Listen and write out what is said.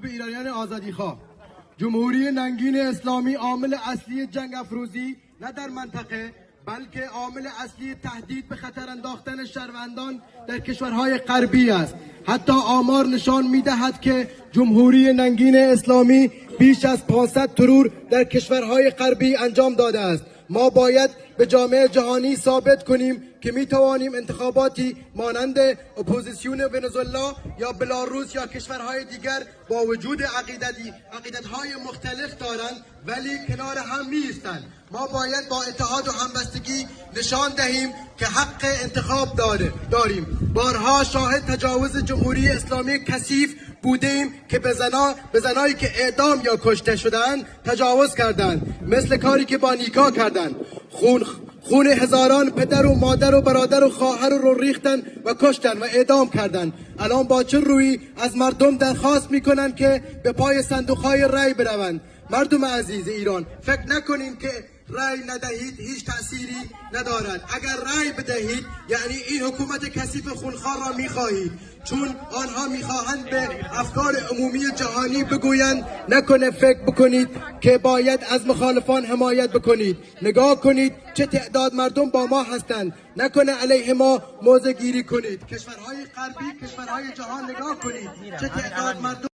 به ایرانیان آزادیخواه. جمهوری ننگین اسلامی عامل اصلی جنگ افروزی نه در منطقه بلکه عامل اصلی تهدید به خطر انداختن شهروندان در کشورهای غربی است. حتی آمار نشان می‌دهد که جمهوری ننگین اسلامی بیش از 500 ترور در کشورهای غربی انجام داده است. ما باید به جامعه جهانی ثابت کنیم که می توانیم انتخاباتی مانند اپوزیسیون ونزوئلا یا بلاروس یا کشورهای دیگر با وجود عقیدت‌های مختلف دارند ولی کنار هم می ایستند. ما باید با اتحاد و همبستگی نشان دهیم که حق انتخاب داریم. بارها شاهد تجاوز جمهوری اسلامی کثیف بودیم که به زنایی که اعدام یا کشته شدند تجاوز کردند، مثل کاری که با نیکا کردند. خون هزاران پدر و مادر و برادر و خواهر رو ریختن و کشتن و اعدام کردن. الان با چه روی از مردم درخواست میکنن که به پای صندوقهای رای بروند؟ مردم عزیز ایران، فکر نکنین که رای ندهید هیچ تأثیری ندارد. اگر رای بدهید یعنی این حکومت کثیف خونخوار را میخواهید، چون آنها میخواهند به افکار عمومی جهانی بگویند نکنه فکر بکنید که باید از مخالفان حمایت بکنید. نگاه کنید چه تعداد مردم با ما هستند، نکنه علیه ما موضع گیری کنید. کشورهای غربی، کشورهای جهان نگاه کنید چه تعداد مردم